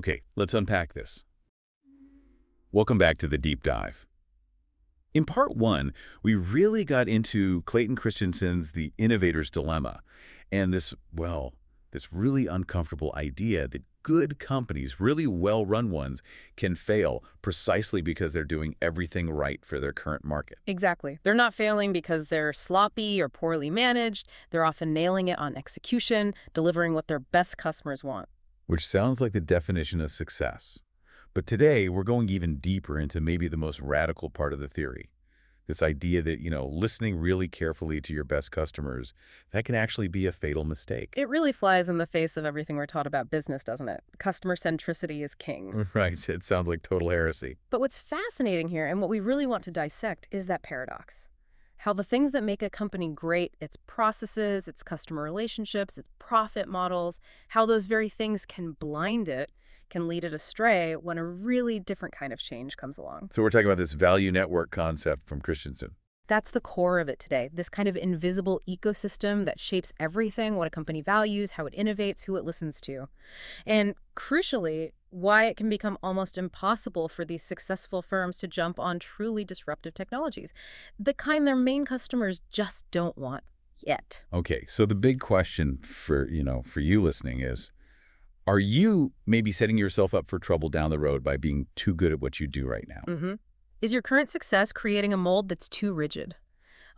Okay, let's unpack this. Welcome back to the deep dive. In part one, we really got into Clayton Christensen's The Innovator's Dilemma and this really uncomfortable idea that good companies, really well-run ones, can fail precisely because they're doing everything right for their current market. Exactly. They're not failing because they're sloppy or poorly managed. They're often nailing it on execution, delivering what their best customers want. Which sounds like the definition of success. But today, we're going even deeper into maybe the most radical part of the theory. This idea that, listening really carefully to your best customers, that can actually be a fatal mistake. It really flies in the face of everything we're taught about business, doesn't it? Customer centricity is king. Right, it sounds like total heresy. But what's fascinating here, and what we really want to dissect, is that paradox. How the things that make a company great, its processes, its customer relationships, its profit models, how those very things can blind it, can lead it astray when a really different kind of change comes along. So we're talking about this value network concept from Christensen. That's the core of it today, this kind of invisible ecosystem that shapes everything, what a company values, how it innovates, who it listens to. And crucially, why it can become almost impossible for these successful firms to jump on truly disruptive technologies, the kind their main customers just don't want yet. Okay, so the big question for you listening is, are you maybe setting yourself up for trouble down the road by being too good at what you do right now? Is your current success creating a mold that's too rigid?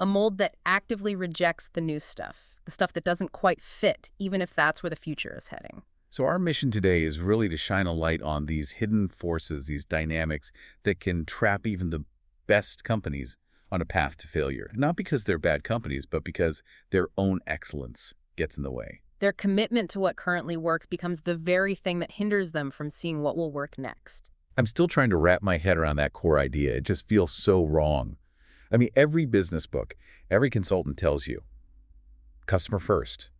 A mold that actively rejects the new stuff, the stuff that doesn't quite fit, even if that's where the future is heading? So our mission today is really to shine a light on these hidden forces, these dynamics that can trap even the best companies on a path to failure. Not because they're bad companies, but because their own excellence gets in the way. Their commitment to what currently works becomes the very thing that hinders them from seeing what will work next. I'm still trying to wrap my head around that core idea. It just feels so wrong. I mean, every business book, every consultant tells you, customer first,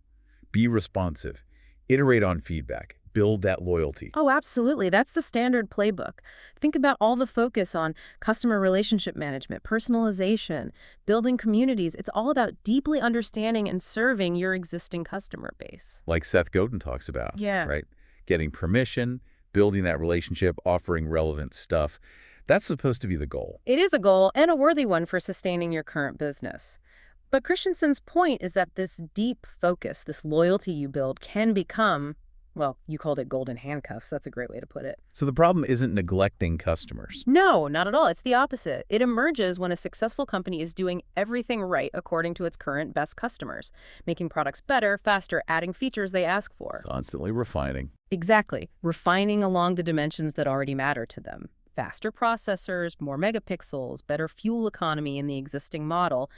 be responsive, iterate on feedback, build that loyalty. Oh, absolutely. That's the standard playbook. Think about all the focus on customer relationship management, personalization, building communities. It's all about deeply understanding and serving your existing customer base. Like Seth Godin talks about, Yeah. right? Getting permission, building that relationship, offering relevant stuff. That's supposed to be the goal. It is a goal and a worthy one for sustaining your current business. But Christensen's point is that this deep focus, this loyalty you build can become, well, you called it golden handcuffs. That's a great way to put it. So the problem isn't neglecting customers. No, not at all. It's the opposite. It emerges when a successful company is doing everything right according to its current best customers, making products better, faster, adding features they ask for. Constantly refining. Exactly. Refining along the dimensions that already matter to them. Faster processors, more megapixels, better fuel economy in the existing model.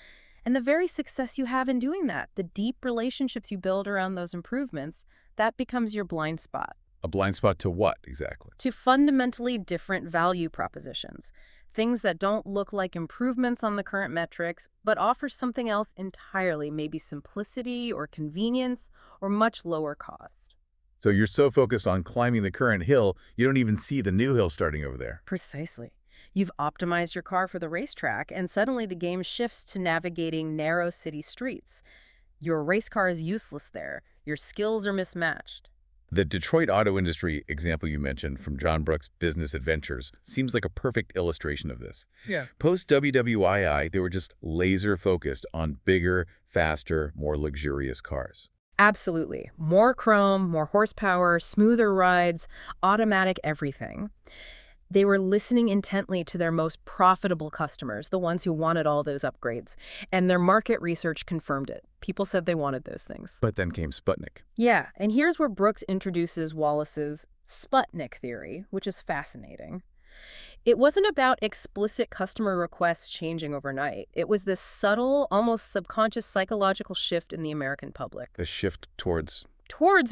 And the very success you have in doing that, the deep relationships you build around those improvements, that becomes your blind spot. A blind spot to what, exactly? To fundamentally different value propositions. Things that don't look like improvements on the current metrics, but offer something else entirely, maybe simplicity or convenience or much lower cost. So you're so focused on climbing the current hill, you don't even see the new hill starting over there. Precisely. You've optimized your car for the racetrack, and suddenly the game shifts to navigating narrow city streets. Your race car is useless there. Your skills are mismatched. The Detroit auto industry example you mentioned from John Brooks' Business Adventures seems like a perfect illustration of this. Yeah. Post-WWII, they were just laser-focused on bigger, faster, more luxurious cars. Absolutely. More chrome, more horsepower, smoother rides, automatic everything. They were listening intently to their most profitable customers, the ones who wanted all those upgrades. And their market research confirmed it. People said they wanted those things. But then came Sputnik. Yeah, and here's where Brooks introduces Wallace's Sputnik theory, which is fascinating. It wasn't about explicit customer requests changing overnight. It was this subtle, almost subconscious psychological shift in the American public. A shift towards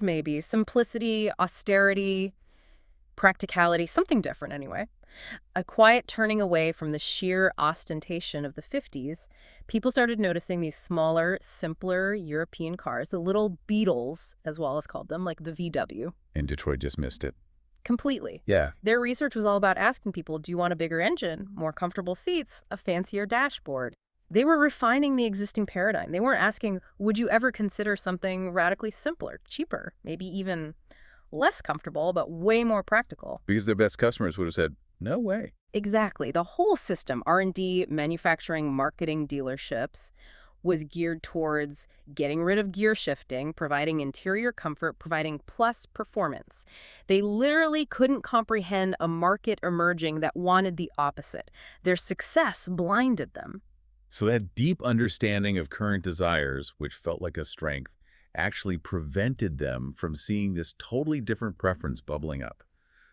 Maybe simplicity, austerity, practicality, something different anyway. A quiet turning away from the sheer ostentation of the 50s, people started noticing these smaller, simpler European cars, the little Beetles, as Wallace called them, like the VW. And Detroit just missed it. Completely. Yeah. Their research was all about asking people, do you want a bigger engine, more comfortable seats, a fancier dashboard? They were refining the existing paradigm. They weren't asking, would you ever consider something radically simpler, cheaper, maybe even Less comfortable, but way more practical. Because their best customers would have said, no way. Exactly. The whole system, R&D, manufacturing, marketing, dealerships, was geared towards getting rid of gear shifting, providing interior comfort, providing plus performance. They literally couldn't comprehend a market emerging that wanted the opposite. Their success blinded them. So that deep understanding of current desires, which felt like a strength, actually prevented them from seeing this totally different preference bubbling up,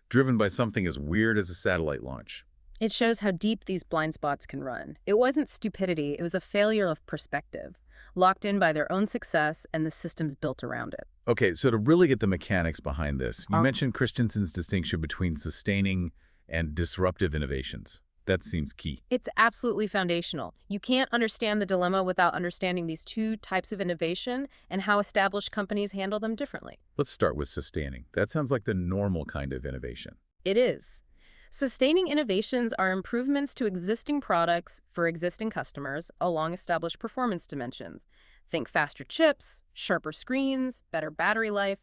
driven by something as weird as a satellite launch. It shows how deep these blind spots can run. It wasn't stupidity, it was a failure of perspective, locked in by their own success and the systems built around it. Okay, so to really get the mechanics behind this, you Uh, mentioned Christensen's distinction between sustaining and disruptive innovations. That seems key. It's absolutely foundational. You can't understand the dilemma without understanding these two types of innovation and how established companies handle them differently. Let's start with sustaining. That sounds like the normal kind of innovation. It is. Sustaining innovations are improvements to existing products for existing customers along established performance dimensions. Think faster chips, sharper screens, better battery life,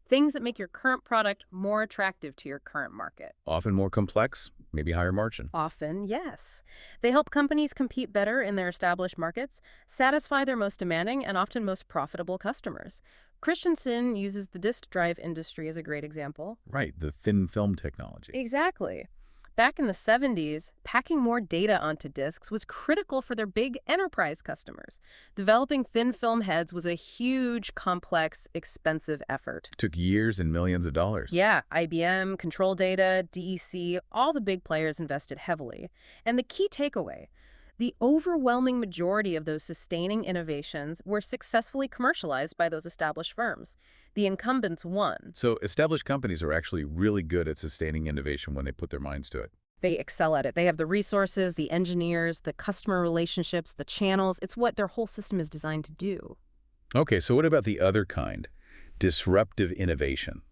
things that make your current product more attractive to your current market. Often more complex, maybe higher margin. Often, yes. They help companies compete better in their established markets, satisfy their most demanding and often most profitable customers. Christensen uses the disk drive industry as a great example. Right, the thin film technology. Exactly. Back in the 70s, packing more data onto disks was critical for their big enterprise customers. Developing thin film heads was a huge, complex, expensive effort. Took years and millions of dollars. Yeah, IBM, Control Data, DEC, all the big players invested heavily. And the key takeaway, the overwhelming majority of those sustaining innovations were successfully commercialized by those established firms. The incumbents won. So established companies are actually really good at sustaining innovation when they put their minds to it. They excel at it. They have the resources, the engineers, the customer relationships, the channels. It's what their whole system is designed to do. Okay, so what about the other kind? Disruptive innovation.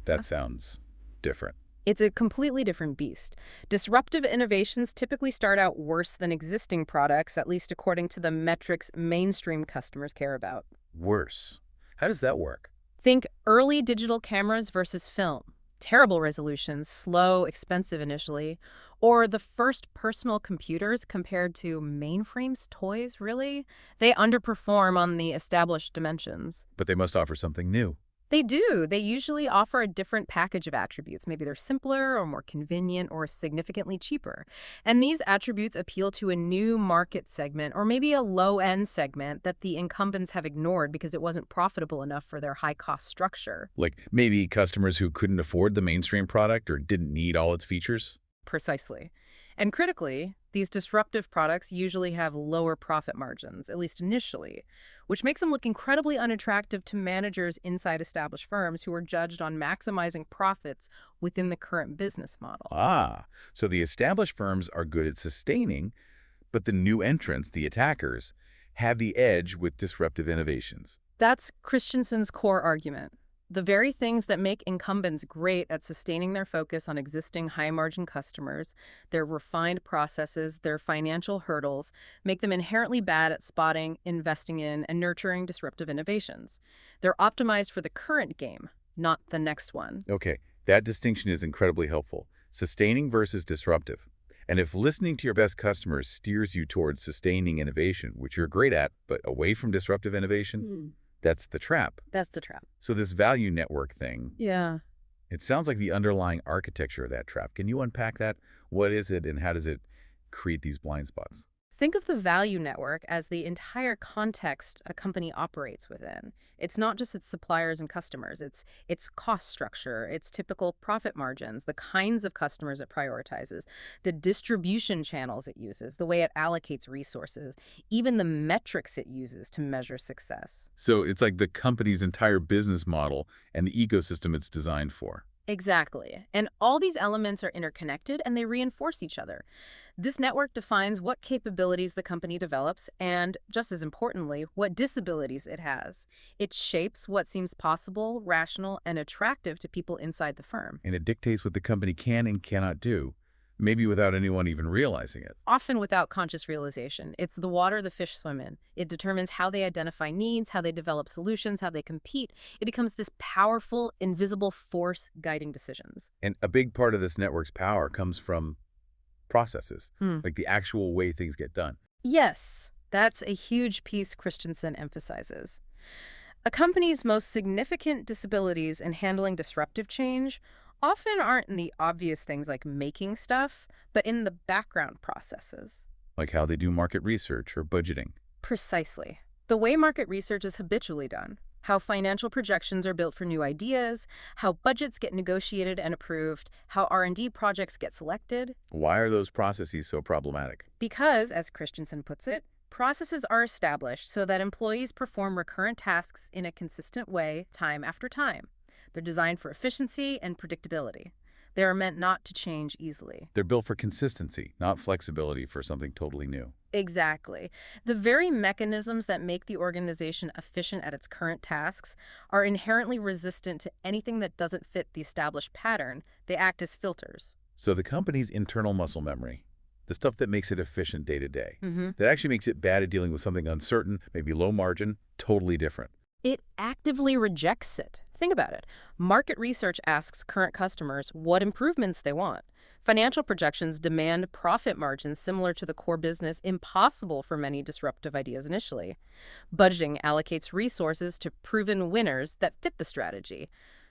That sounds different. It's a completely different beast. Disruptive innovations typically start out worse than existing products, at least according to the metrics mainstream customers care about. Worse. How does that work? Think early digital cameras versus film. Terrible resolutions, slow, expensive initially. Or the first personal computers compared to mainframes, toys, really? They underperform on the established dimensions. But they must offer something new. They do. They usually offer a different package of attributes. Maybe they're simpler or more convenient or significantly cheaper. And these attributes appeal to a new market segment or maybe a low-end segment that the incumbents have ignored because it wasn't profitable enough for their high-cost structure. Like maybe customers who couldn't afford the mainstream product or didn't need all its features? Precisely. And critically, these disruptive products usually have lower profit margins, at least initially, which makes them look incredibly unattractive to managers inside established firms who are judged on maximizing profits within the current business model. Ah, so the established firms are good at sustaining, but the new entrants, the attackers, have the edge with disruptive innovations. That's Christensen's core argument. The very things that make incumbents great at sustaining their focus on existing high-margin customers, their refined processes, their financial hurdles, make them inherently bad at spotting, investing in, and nurturing disruptive innovations. They're optimized for the current game, not the next one. Okay, that distinction is incredibly helpful. Sustaining versus disruptive. And if listening to your best customers steers you towards sustaining innovation, which you're great at, but away from disruptive innovation, that's the trap. That's the trap. So this value network thing, Yeah. it sounds like the underlying architecture of that trap. Can you unpack that? What is it and how does it create these blind spots? Think of the value network as the entire context a company operates within. It's not just its suppliers and customers. It's its cost structure, its typical profit margins, the kinds of customers it prioritizes, the distribution channels it uses, the way it allocates resources, even the metrics it uses to measure success. So it's like the company's entire business model and the ecosystem it's designed for. Exactly. And all these elements are interconnected and they reinforce each other. This network defines what capabilities the company develops and, just as importantly, what disabilities it has. It shapes what seems possible, rational, and attractive to people inside the firm. And it dictates what the company can and cannot do, maybe without anyone even realizing it. often without conscious realization. It's the water the fish swim in. It determines how they identify needs, how they develop solutions, how they compete. It becomes this powerful, invisible force guiding decisions. And a big part of this network's power comes from processes, like the actual way things get done. Yes, that's a huge piece Christensen emphasizes. A company's most significant disabilities in handling disruptive change often aren't in the obvious things like making stuff, but in the background processes. Like how they do market research or budgeting. Precisely. The way market research is habitually done, how financial projections are built for new ideas, how budgets get negotiated and approved, how R&D projects get selected. Why are those processes so problematic? Because, as Christensen puts it, processes are established so that employees perform recurrent tasks in a consistent way time after time. They're designed for efficiency and predictability. They are meant not to change easily. They're built for consistency, not flexibility for something totally new. Exactly. The very mechanisms that make the organization efficient at its current tasks are inherently resistant to anything that doesn't fit the established pattern. They act as filters. So the company's internal muscle memory, the stuff that makes it efficient day to day, Mm-hmm. that actually makes it bad at dealing with something uncertain, maybe low margin, totally different. It actively rejects it. Think about it. Market research asks current customers what improvements they want. Financial projections demand profit margins similar to the core business, impossible for many disruptive ideas initially. Budgeting allocates resources to proven winners that fit the strategy,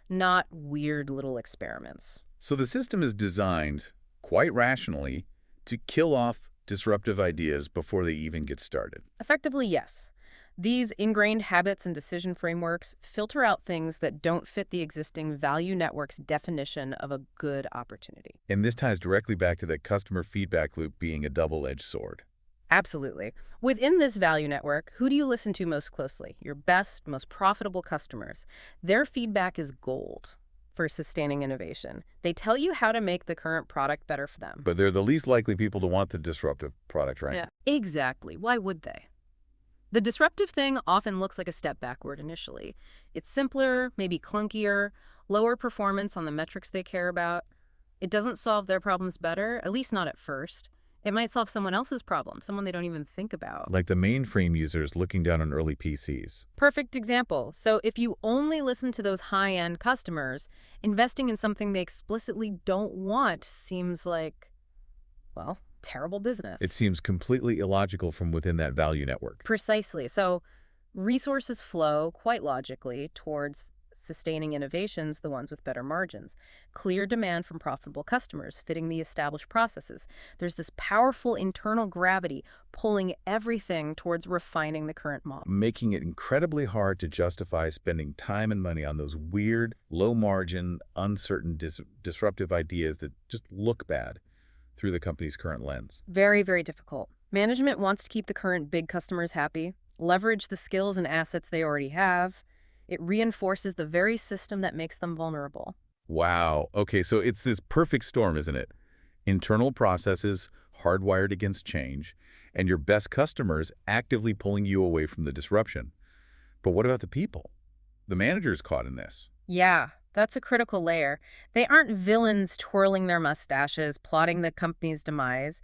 not weird little experiments. So the system is designed, quite rationally, to kill off disruptive ideas before they even get started. Effectively, yes. These ingrained habits and decision frameworks filter out things that don't fit the existing value network's definition of a good opportunity. And this ties directly back to that customer feedback loop being a double-edged sword. Absolutely. Within this value network, who do you listen to most closely? Your best, most profitable customers. Their feedback is gold for sustaining innovation. They tell you how to make the current product better for them. But they're the least likely people to want the disruptive product, right? Yeah, exactly. Why would they? The disruptive thing often looks like a step backward initially. It's simpler, maybe clunkier, lower performance on the metrics they care about. It doesn't solve their problems better, at least not at first. It might solve someone else's problem, someone they don't even think about. Like the mainframe users looking down on early PCs. Perfect example. So if you only listen to those high-end customers, investing in something they explicitly don't want seems like, well, terrible business. It seems completely illogical from within that value network. Precisely. So resources flow quite logically towards sustaining innovations, the ones with better margins. Clear demand from profitable customers fitting the established processes. There's this powerful internal gravity pulling everything towards refining the current model. Making it incredibly hard to justify spending time and money on those weird, low-margin, uncertain, disruptive ideas that just look bad through the company's current lens. Very, very difficult. Management wants to keep the current big customers happy, leverage the skills and assets they already have. It reinforces the very system that makes them vulnerable. Wow. Okay, so it's this perfect storm, isn't it? Internal processes hardwired against change, and your best customers actively pulling you away from the disruption. But what about the people? The manager's caught in this. Yeah, that's a critical layer. They aren't villains twirling their mustaches, plotting the company's demise.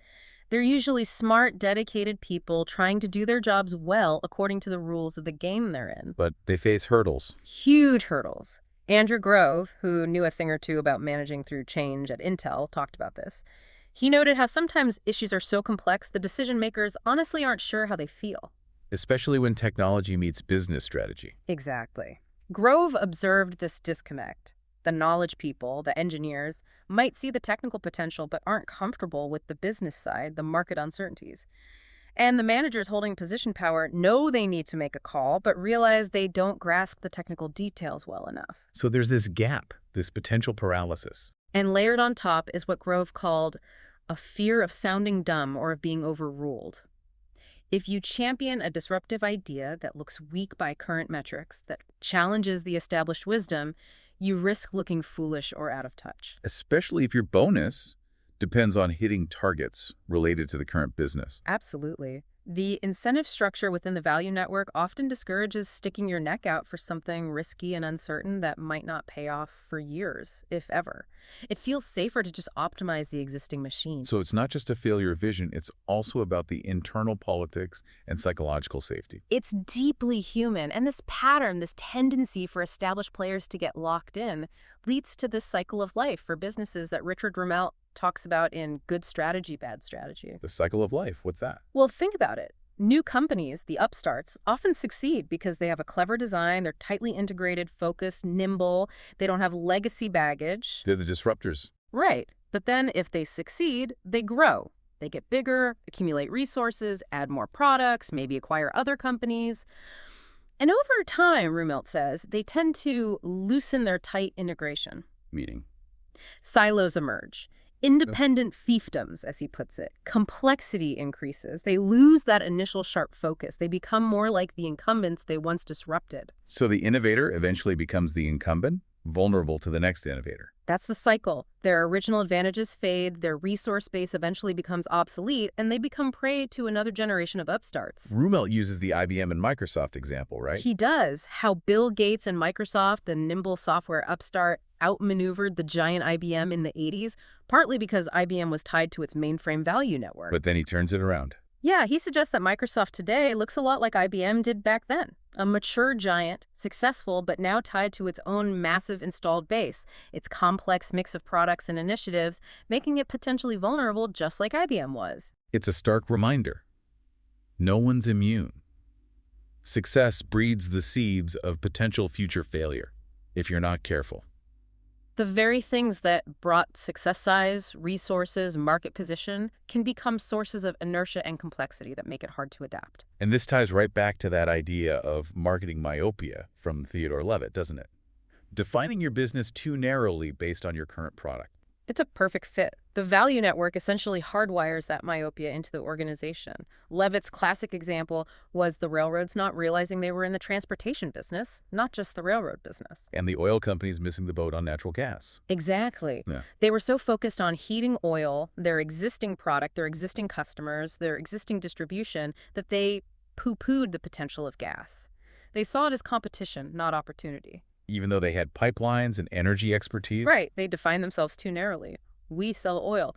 They're usually smart, dedicated people trying to do their jobs well according to the rules of the game they're in. But they face hurdles. Huge hurdles. Andrew Grove, who knew a thing or two about managing through change at Intel, talked about this. He noted how sometimes issues are so complex the decision makers honestly aren't sure how they feel. Especially when technology meets business strategy. Exactly. Grove observed this disconnect. The knowledge people, the engineers, might see the technical potential but aren't comfortable with the business side, the market uncertainties. And the managers holding position power know they need to make a call but realize they don't grasp the technical details well enough. So there's this gap, this potential paralysis. And layered on top is what Grove called a fear of sounding dumb or of being overruled. If you champion a disruptive idea that looks weak by current metrics, that challenges the established wisdom, you risk looking foolish or out of touch. Especially if your bonus depends on hitting targets related to the current business. Absolutely. The incentive structure within the value network often discourages sticking your neck out for something risky and uncertain that might not pay off for years, if ever. It feels safer to just optimize the existing machine. So it's not just a failure of vision, it's also about the internal politics and psychological safety. It's deeply human, and this pattern, this tendency for established players to get locked in, leads to this cycle of life for businesses that Richard Rummelt talks about in Good Strategy, Bad Strategy. The cycle of life, what's that? Well, think about it. New companies, the upstarts, often succeed because they have a clever design, they're tightly integrated, focused, nimble, they don't have legacy baggage. They're the disruptors. Right. But then if they succeed, they grow. They get bigger, accumulate resources, add more products, maybe acquire other companies. And over time, Rummelt says, they tend to loosen their tight integration. Meaning? Silos emerge. Independent fiefdoms, as he puts it. Complexity increases. They lose that initial sharp focus. They become more like the incumbents they once disrupted. So the innovator eventually becomes the incumbent, vulnerable to the next innovator. That's the cycle. Their original advantages fade, their resource base eventually becomes obsolete, and they become prey to another generation of upstarts. Rummelt uses the IBM and Microsoft example, right? He does. How Bill Gates and Microsoft, the nimble software upstart, outmaneuvered the giant IBM in the 80s, partly because IBM was tied to its mainframe value network. But then he turns it around. Yeah, he suggests that Microsoft today looks a lot like IBM did back then. A mature giant, successful, but now tied to its own massive installed base, its complex mix of products and initiatives, making it potentially vulnerable just like IBM was. It's a stark reminder. No one's immune. Success breeds the seeds of potential future failure, if you're not careful. The very things that brought success size, resources, market position can become sources of inertia and complexity that make it hard to adapt. And this ties right back to that idea of marketing myopia from Theodore Levitt, doesn't it? Defining your business too narrowly based on your current product. It's a perfect fit. The value network essentially hardwires that myopia into the organization. Levitt's classic example was the railroads not realizing they were in the transportation business, not just the railroad business. And the oil companies missing the boat on natural gas. Exactly. Yeah. They were so focused on heating oil, their existing product, their existing customers, their existing distribution, that they poo-pooed the potential of gas. They saw it as competition, not opportunity. Even though they had pipelines and energy expertise? Right. They defined themselves too narrowly. We sell oil.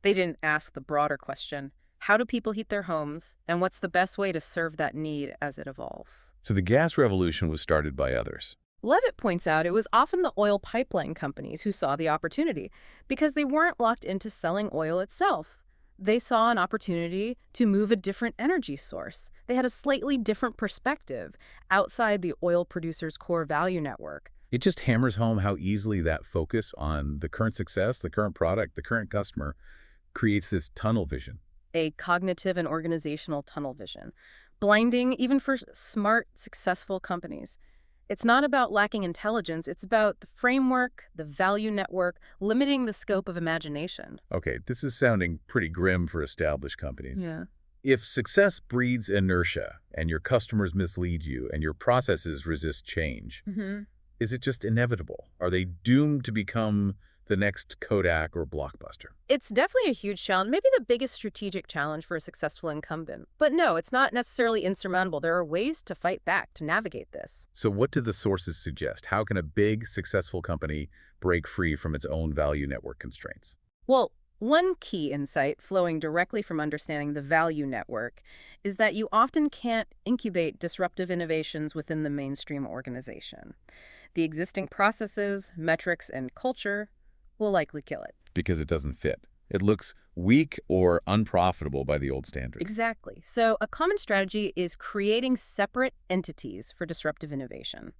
They didn't ask the broader question, how do people heat their homes, and what's the best way to serve that need as it evolves? So the gas revolution was started by others. Levitt points out it was often the oil pipeline companies who saw the opportunity because they weren't locked into selling oil itself. They saw an opportunity to move a different energy source. They had a slightly different perspective outside the oil producer's core value network. It just hammers home how easily that focus on the current success, the current product, the current customer creates this tunnel vision. A cognitive and organizational tunnel vision. Blinding even for smart, successful companies. It's not about lacking intelligence, it's about the framework, the value network, limiting the scope of imagination. Okay, this is sounding pretty grim for established companies. Yeah. If success breeds inertia and your customers mislead you and your processes resist change, is it just inevitable? Are they doomed to become the next Kodak or Blockbuster? It's definitely a huge challenge, maybe the biggest strategic challenge for a successful incumbent. But no, it's not necessarily insurmountable. There are ways to fight back, to navigate this. So what do the sources suggest? How can a big, successful company break free from its own value network constraints? Well, one key insight flowing directly from understanding the value network is that you often can't incubate disruptive innovations within the mainstream organization. The existing processes, metrics, and culture will likely kill it. Because it doesn't fit. It looks weak or unprofitable by the old standards. Exactly. So a common strategy is creating separate entities for disruptive innovation.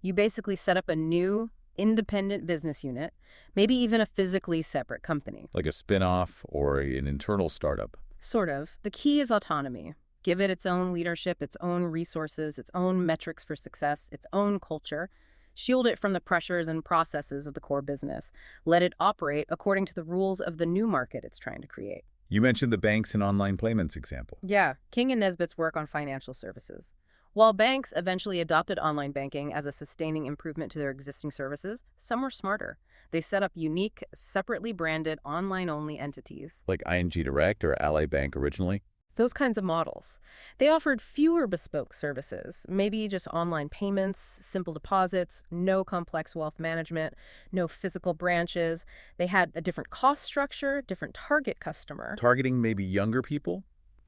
You basically set up a new, independent business unit, maybe even a physically separate company. Like a spin-off or an internal startup. Sort of. The key is autonomy. Give it its own leadership, its own resources, its own metrics for success, its own culture. Shield it from the pressures and processes of the core business. Let it operate according to the rules of the new market it's trying to create. You mentioned the banks and online payments example. Yeah, King and Nesbitt's work on financial services. While banks eventually adopted online banking as a sustaining improvement to their existing services, some were smarter. They set up unique, separately branded, online-only entities. Like ING Direct or Ally Bank originally? Those kinds of models. They offered fewer bespoke services, maybe just online payments, simple deposits, no complex wealth management, no physical branches. They had a different cost structure, different target customer. Targeting maybe younger people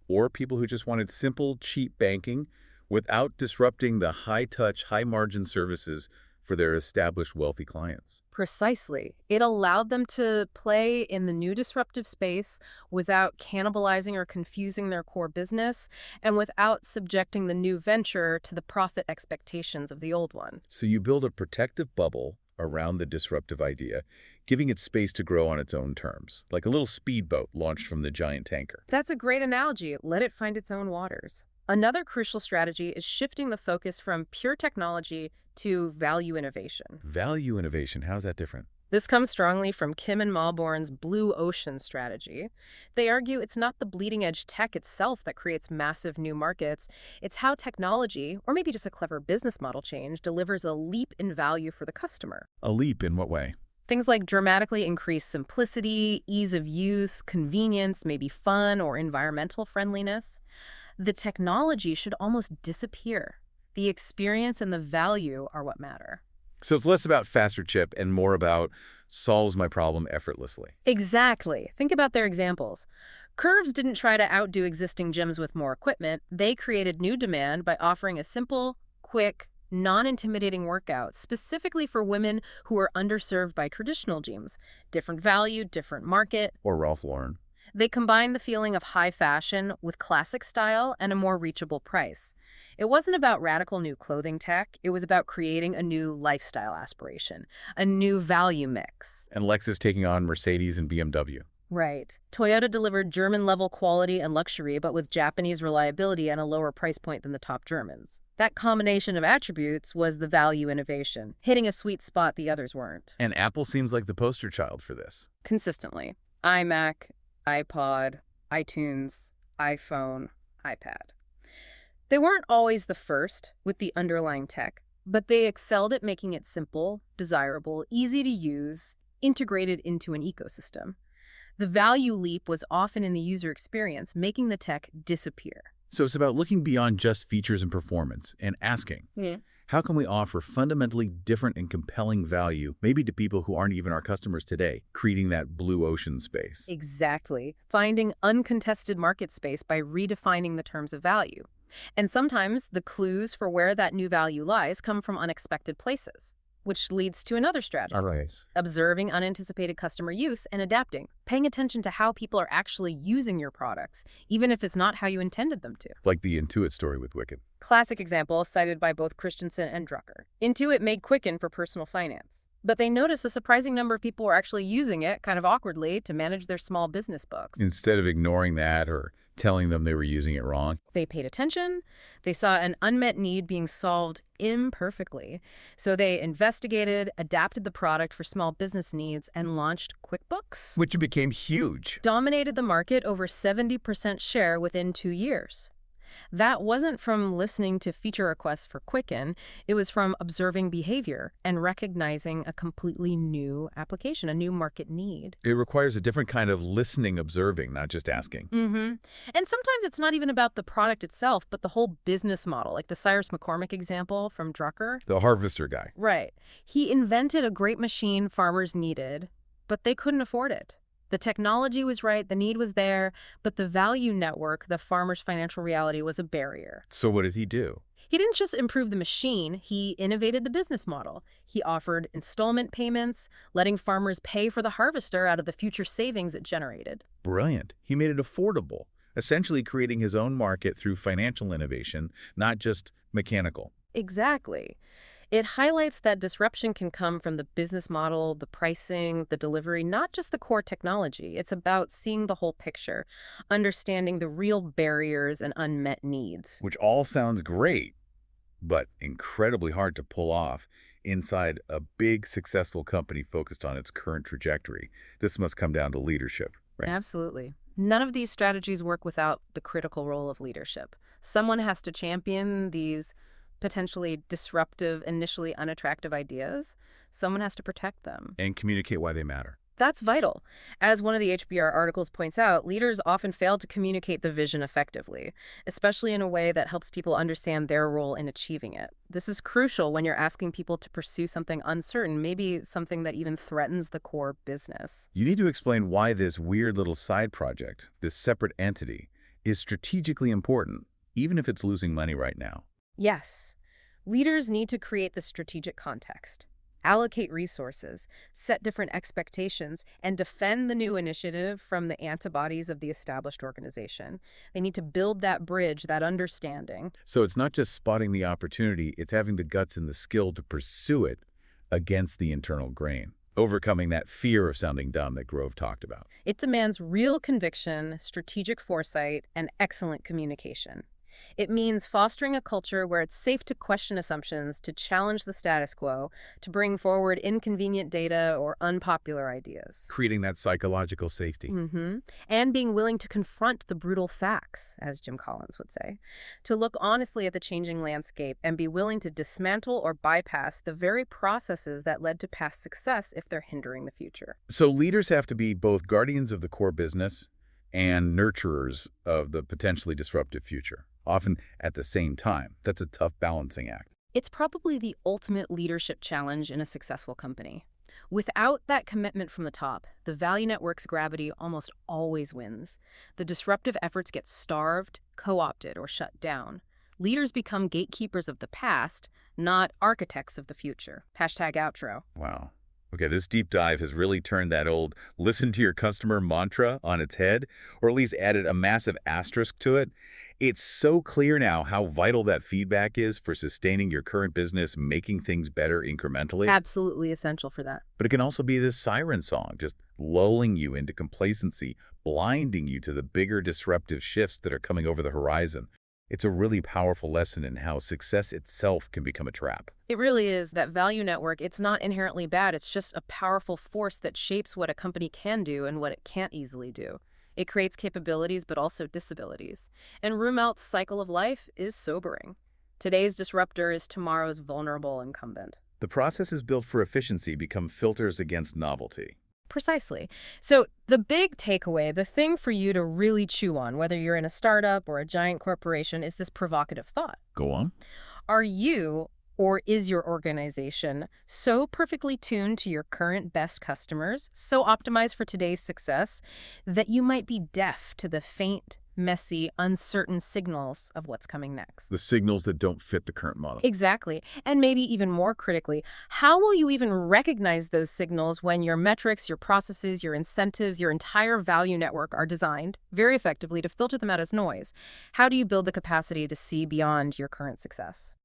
or people who just wanted simple, cheap banking without disrupting the high-touch, high-margin services for their established wealthy clients. Precisely. It allowed them to play in the new disruptive space without cannibalizing or confusing their core business and without subjecting the new venture to the profit expectations of the old one. So you build a protective bubble around the disruptive idea, giving it space to grow on its own terms, like a little speedboat launched from the giant tanker. That's a great analogy. Let it find its own waters. Another crucial strategy is shifting the focus from pure technology to value innovation. Value innovation, how's that different? This comes strongly from Kim and Malborn's Blue Ocean strategy. They argue it's not the bleeding-edge tech itself that creates massive new markets. It's how technology, or maybe just a clever business model change, delivers a leap in value for the customer. A leap in what way? Things like dramatically increased simplicity, ease of use, convenience, maybe fun or environmental friendliness. The technology should almost disappear. The experience and the value are what matter. So it's less about faster chip and more about solves my problem effortlessly. Exactly. Think about their examples. Curves didn't try to outdo existing gyms with more equipment. They created new demand by offering a simple, quick, non-intimidating workout specifically for women who are underserved by traditional gyms. Different value, different market. Or Ralph Lauren. They combined the feeling of high fashion with classic style and a more reachable price. It wasn't about radical new clothing tech. It was about creating a new lifestyle aspiration, a new value mix. And Lexus taking on Mercedes and BMW. Right. Toyota delivered German-level quality and luxury, but with Japanese reliability and a lower price point than the top Germans. That combination of attributes was the value innovation, hitting a sweet spot the others weren't. And Apple seems like the poster child for this. Consistently. iMac, iPod, iTunes, iPhone, iPad. They weren't always the first with the underlying tech, but they excelled at making it simple, desirable, easy to use, integrated into an ecosystem. The value leap was often in the user experience, making the tech disappear. So it's about looking beyond just features and performance and asking, how can we offer fundamentally different and compelling value, maybe to people who aren't even our customers today, creating that blue ocean space? Exactly. Finding uncontested market space by redefining the terms of value. And sometimes the clues for where that new value lies come from unexpected places, which leads to another strategy. Observing unanticipated customer use and adapting, paying attention to how people are actually using your products, even if it's not how you intended them to. Like the Intuit story with Wicked. Classic example cited by both Christensen and Drucker. Intuit made Quicken for personal finance, but they noticed a surprising number of people were actually using it, kind of awkwardly, to manage their small business books. Instead of ignoring that or telling them they were using it wrong. They paid attention. They saw an unmet need being solved imperfectly. So they investigated, adapted the product for small business needs, and launched QuickBooks, which became huge. Dominated the market over 70% share within 2 years. That wasn't from listening to feature requests for Quicken. It was from observing behavior and recognizing a completely new application, a new market need. It requires a different kind of listening, observing, not just asking. And sometimes it's not even about the product itself, but the whole business model, like the Cyrus McCormick example from Drucker. The harvester guy. Right. He invented a great machine farmers needed, but they couldn't afford it. The technology was right, the need was there, but the value network, the farmer's financial reality, was a barrier. So what did he do? He didn't just improve the machine, he innovated the business model. He offered installment payments, letting farmers pay for the harvester out of the future savings it generated. Brilliant. He made it affordable, essentially creating his own market through financial innovation, not just mechanical. Exactly. It highlights that disruption can come from the business model, the pricing, the delivery, not just the core technology. It's about seeing the whole picture, understanding the real barriers and unmet needs. Which all sounds great, but incredibly hard to pull off inside a big, successful company focused on its current trajectory. This must come down to leadership, right? Absolutely. None of these strategies work without the critical role of leadership. Someone has to champion these potentially disruptive, initially unattractive ideas. Someone has to protect them. And communicate why they matter. That's vital. As one of the HBR articles points out, leaders often fail to communicate the vision effectively, especially in a way that helps people understand their role in achieving it. This is crucial when you're asking people to pursue something uncertain, maybe something that even threatens the core business. You need to explain why this weird little side project, this separate entity, is strategically important, even if it's losing money right now. Yes, leaders need to create the strategic context, allocate resources, set different expectations, and defend the new initiative from the antibodies of the established organization. They need to build that bridge, that understanding. So it's not just spotting the opportunity, it's having the guts and the skill to pursue it against the internal grain, overcoming that fear of sounding dumb that Grove talked about. It demands real conviction, strategic foresight, and excellent communication. It means fostering a culture where it's safe to question assumptions, to challenge the status quo, to bring forward inconvenient data or unpopular ideas. Creating that psychological safety. And being willing to confront the brutal facts, as Jim Collins would say. To look honestly at the changing landscape and be willing to dismantle or bypass the very processes that led to past success if they're hindering the future. So leaders have to be both guardians of the core business and nurturers of the potentially disruptive future, often at the same time. That's a tough balancing act. It's probably the ultimate leadership challenge in a successful company. Without that commitment from the top, the value network's gravity almost always wins. The disruptive efforts get starved, co-opted, or shut down. Leaders become gatekeepers of the past, not architects of the future. Hashtag outro. Wow. Okay, this deep dive has really turned that old listen to your customer mantra on its head, or at least added a massive asterisk to it. It's so clear now how vital that feedback is for sustaining your current business, making things better incrementally. Absolutely essential for that. But it can also be this siren song, just lulling you into complacency, blinding you to the bigger disruptive shifts that are coming over the horizon. It's a really powerful lesson in how success itself can become a trap. It really is. That value network, it's not inherently bad. It's just a powerful force that shapes what a company can do and what it can't easily do. It creates capabilities, but also disabilities. And Rumelt's cycle of life is sobering. Today's disruptor is tomorrow's vulnerable incumbent. The processes built for efficiency become filters against novelty. Precisely. So the big takeaway, the thing for you to really chew on, whether you're in a startup or a giant corporation, is this provocative thought. Go on. Are you or is your organization so perfectly tuned to your current best customers, so optimized for today's success, that you might be deaf to the faint, messy, uncertain signals of what's coming next? The signals that don't fit the current model. Exactly. And maybe even more critically, how will you even recognize those signals when your metrics, your processes, your incentives, your entire value network are designed very effectively to filter them out as noise? How do you build the capacity to see beyond your current success?